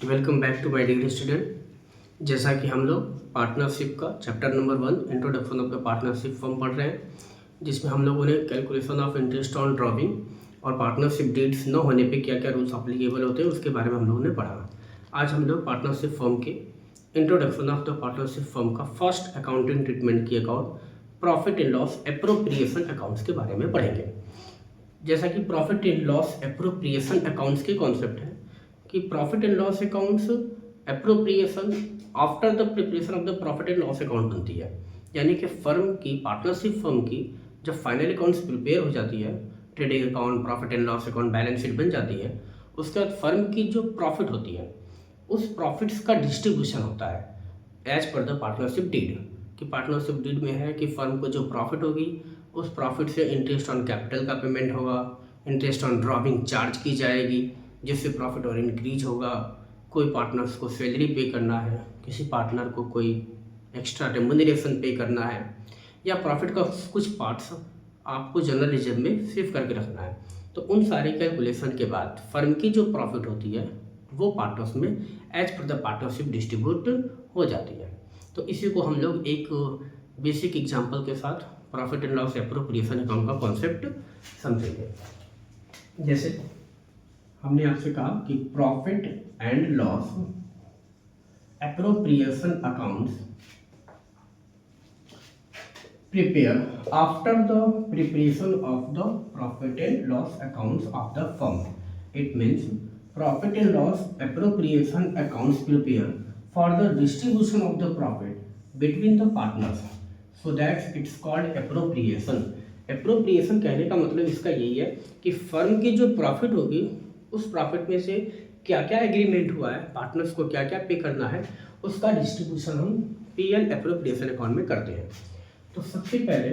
Welcome back to my dear student. जैसा कि हम लोग पार्टनरशिप का chapter number 1 introduction of the partnership form पढ़ रहे हैं, जिसमें हम लोगों ने calculation of interest on drawing और पार्टनरशिप डीड्स न होने पे क्या क्या रूल्स अप्लीकेबल होते हैं उसके बारे में हम लोगों ने पढ़ा। आज हम लोग पार्टनरशिप फॉर्म के introduction of the partnership form का फर्स्ट अकाउंटिंग ट्रीटमेंट की account profit and loss appropriation accounts के बारे में पढ़ेंगे। जैसा कि profit and loss appropriation accounts के कॉन्सेप्ट है कि profit and loss accounts appropriation after the preparation of the profit and loss account बनती है। यानी कि फर्म की पार्टनरशिप फर्म की जब फाइनल अकाउंट्स प्रिपेयर हो जाती है, trading account, profit and loss account, balance sheet बन जाती है, उसके बाद फर्म की जो प्रॉफिट होती है उस प्रॉफिट्स का डिस्ट्रीब्यूशन होता है as per the partnership deed. कि पार्टनरशिप डीड में है कि फर्म को जो प्रॉफिट होगी उस प्रॉफिट से इंटरेस्ट ऑन कैपिटल का पेमेंट होगा, इंटरेस्ट ऑन ड्रॉविंग चार्ज की जाएगी जिससे प्रॉफिट और इंक्रीज होगा। कोई पार्टनर्स को सैलरी पे करना है, किसी पार्टनर को कोई एक्स्ट्रा रेम्युनरेशन पे करना है, या प्रॉफिट का कुछ पार्ट्स आपको जनरल रिजर्व में सेव करके रखना है। तो उन सारे कैलकुलेशन के बाद फर्म की जो प्रॉफिट होती है वो पार्टनर्स में as per the partnership distribute हो जाती है। तो इसी को हम लोग एक बेसिक एग्जांपल के साथ profit and loss appropriation account का कॉन्सेप्ट समझेंगे। जैसे हमने आपसे कहा कि profit and loss appropriation accounts prepare after the preparation of the profit and loss accounts of the firm. It means profit and loss appropriation accounts prepare for the distribution of the profit between the partners, so that it's called appropriation। appropriation कहने का मतलब इसका यही है कि firm की जो profit होगी उस प्रॉफिट में से क्या क्या एग्रीमेंट हुआ है, पार्टनर्स को क्या क्या पे करना है, उसका डिस्ट्रीब्यूशन हम पीएल एप्रोप्रिएशन अकाउंट में करते हैं। तो सबसे पहले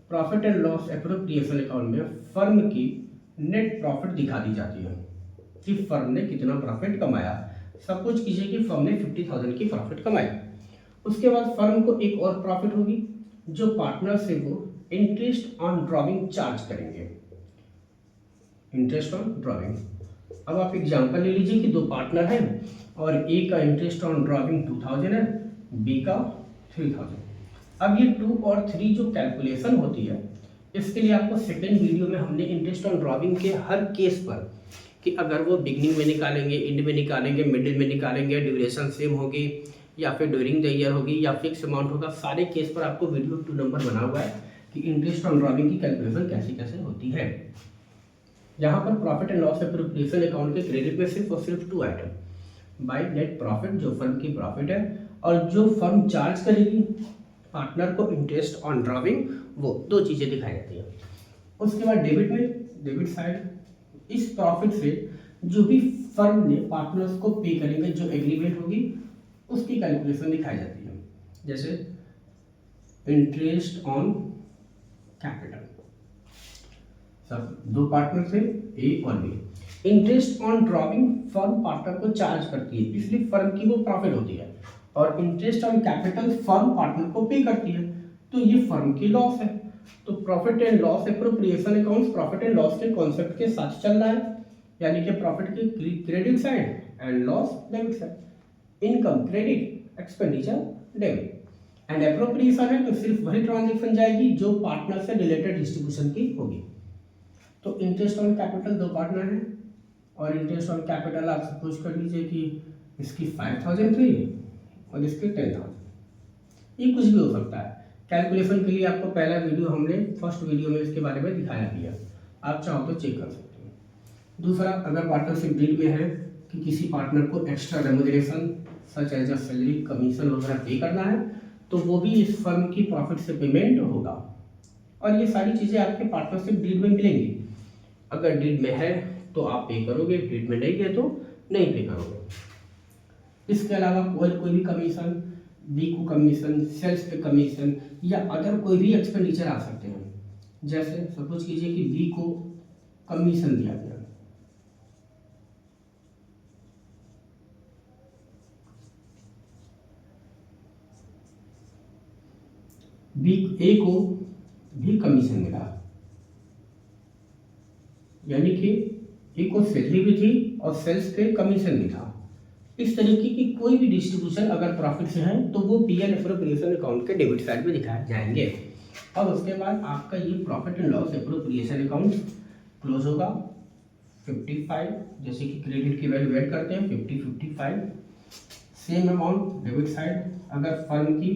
profit and loss appropriation account में फर्म की नेट प्रॉफिट दिखा दी जाती है कि फर्म ने कितना प्रॉफिट कमाया। सपोज कीजिए कि फर्म ने 50,000 की प्रॉफिट कमाई। उसके बाद फर्म को एक और प्रॉफिट होगी जो पार्टनर से वो इंटरेस्ट ऑन ड्रॉविंग चार्ज करेंगे। इंटरेस्ट ऑन ड्रॉविंग, अब आप एग्जांपल ले लीजिए कि दो पार्टनर हैं और ए का इंटरेस्ट ऑन ड्रॉविंग 2000 है, बी का 3000। अब ये 2 और 3 जो कैलकुलेशन होती है इसके लिए आपको सेकेंड वीडियो में हमने इंटरेस्ट ऑन ड्रॉविंग के हर केस पर कि अगर वो बिगनिंग में निकालेंगे, एंड में निकालेंगे, मिडिल में निकालेंगे, ड्यूरेशन सेम होगी या फिर ड्यूरिंग द ईयर होगी या फिक्स अमाउंट होगा, सारे केस पर आपको वीडियो 2 नंबर बना हुआ है कि इंटरेस्ट ऑन ड्रॉविंग की कैलकुलेशन कैसे कैसे होती है। यहाँ पर profit and loss appropriation account के क्रेडिट में सिर्फ और सिर्फ 2 आइटम, बाय नेट प्रॉफिट जो फर्म की प्रॉफिट है और जो फर्म चार्ज करेगी पार्टनर को इंटरेस्ट ऑन ड्रॉविंग, वो 2 चीज़ें दिखाई जाती है। उसके बाद डेबिट में, डेबिट साइड इस प्रॉफिट से जो भी फर्म ने पार्टनर्स को पे करेंगे जो एग्रीमेंट होगी उसकी कैलकुलेशन दिखाई जाती है। जैसे इंटरेस्ट ऑन कैपिटल, सब 2 पार्टनर थे ए और B. Interest on drawing firm partner को चार्ज करती है इसलिए फर्म की वो प्रॉफिट होती है, और interest on capital firm partner को पे करती है तो ये फर्म की लॉस है। तो profit and loss appropriation accounts profit and loss के कॉन्सेप्ट के साथ चल रहा है, यानी कि प्रॉफिट की credit side and loss debit side. Income credit, expenditure debit, and appropriation है तो सिर्फ वही ट्रांजेक्शन जाएगी जो पार्टनर से रिलेटेड डिस्ट्रीब्यूशन की होगी। तो इंटरेस्ट ऑन कैपिटल 2 पार्टनर है और इंटरेस्ट ऑन कैपिटल आप सपोज कर लीजिए कि इसकी 5000 थी और इसकी 10,000, ये कुछ भी हो सकता है। कैलकुलेशन के लिए आपको पहला वीडियो हमने फर्स्ट वीडियो में इसके बारे में दिखाया भी है, आप चाहो तो चेक कर सकते हैं। दूसरा, अगर पार्टनरशिप डील में है कि किसी पार्टनर को extra remuneration such as a salary, commission वगैरह पे करना है तो वो भी इस फर्म की प्रॉफिट से पेमेंट होगा, और ये सारी चीज़ें आपके पार्टनरशिप डील में मिलेंगी। अगर डील में है तो आप पे करोगे, डील में नहीं है तो नहीं पे करोगे। इसके अलावा कोई भी कमीशन, बी को कमीशन, सेल्स पे कमीशन या अदर कोई भी एक्सपेंडिचर आ सकते हैं। जैसे सपोज कीजिए कि बी को कमीशन दिया गया, बी ए को भी कमीशन मिला, यानी कि ए को सैलरी भी थी और सेल्स पे कमीशन भी था, इस तरीके की कोई भी डिस्ट्रीब्यूशन अगर प्रॉफिट से है तो वो पीएल एप्रोप्रिएशन अकाउंट के डेबिट साइड में दिखाए जाएंगे। और उसके बाद आपका ये profit and loss appropriation account close होगा 55, जैसे कि क्रेडिट की वैल्यू ऐड करते हैं 55, सेम अमाउंट डेबिट साइड। अगर फर्म की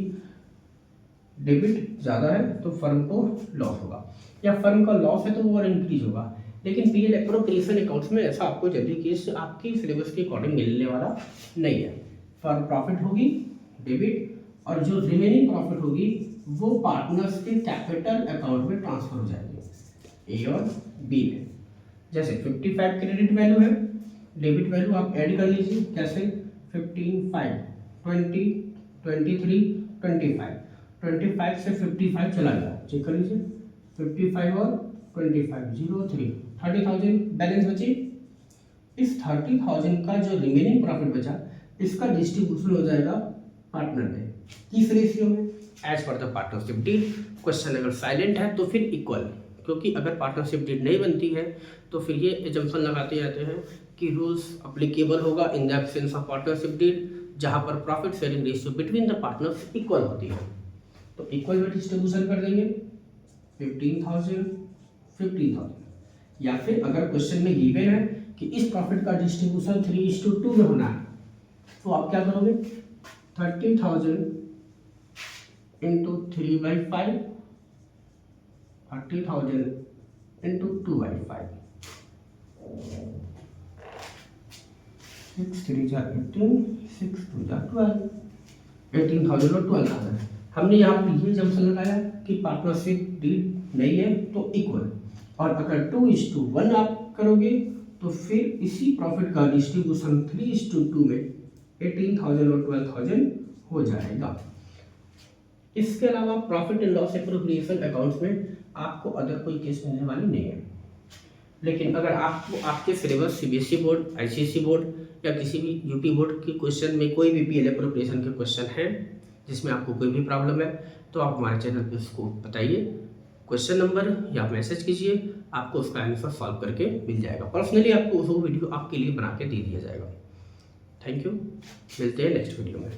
डेबिट ज़्यादा है तो फर्म को लॉस होगा, या फर्म का लॉस है तो वो और इंक्रीज होगा। लेकिन पीएल एप्रोप्रिएशन अकाउंट्स में ऐसा आपको जल्दी केस आपकी सिलेबस के अकॉर्डिंग मिलने वाला नहीं है। फर्म प्रॉफिट होगी डेबिट, और जो रिमेनिंग प्रॉफिट होगी वो पार्टनर्स के कैपिटल अकाउंट में ट्रांसफर हो जाएगी, ए और बी में। जैसे 55 क्रेडिट वैल्यू है, डेबिट वैल्यू आप ऐड कर लीजिए, कैसे 15, 5, 20, 23, 25 से 55 चला गया, चेक कर लीजिए 55 और 25, 03, 30,000 बैलेंस बची। इस 30,000 का जो रिमेनिंग प्रॉफिट बचा इसका डिस्ट्रीब्यूशन हो जाएगा पार्टनर में, किस रेशियो में, as per the partnership deed. Question अगर साइलेंट है तो फिर इक्वल, क्योंकि अगर पार्टनरशिप डीड नहीं बनती है तो फिर ये एजम्पशन लगाते जाते हैं कि रूल्स अप्लीकेबल होगा in the absence of partnership deed, जहां पर profit sharing ratio between the partners equal होती है। तो इक्वल में डिस्ट्रीब्यूशन कर देंगे 15,000, 15,000। या फिर अगर क्वेश्चन में गिवन है कि इस प्रॉफिट का डिस्ट्रीब्यूशन 3:2 में होना है तो आप क्या करोगे 30,000 इंटू 3/5, 30,000 इंटू 2/5, 6 3 जा 18, 6 2 जा 12, 18,000 और 12,000। हमने यहाँ पे ये जंक्शन लगाया कि पार्टनरशिप डीड नहीं है तो इक्वल, और अगर 2:1 आप करोगे तो फिर इसी प्रॉफिट का डिस्ट्रीब्यूशन 3:2 में 18,000 और 12,000 हो जाएगा। इसके अलावा profit and loss appropriation accounts में आपको अदर कोई केस मिलने वाली नहीं है। लेकिन अगर आपको आपके syllabus CBSE board, ICSE board या किसी भी यूपी बोर्ड के क्वेश्चन में कोई भी पीएल एप्रोप्रिएशन के क्वेश्चन है जिसमें आपको कोई भी प्रॉब्लम है तो आप हमारे चैनल पे उसको बताइए, क्वेश्चन नंबर या मैसेज कीजिए, आपको उसका आंसर सॉल्व करके मिल जाएगा। पर्सनली आपको वो वीडियो आपके लिए बना के दे दिया जाएगा। थैंक यू, मिलते हैं नेक्स्ट वीडियो में।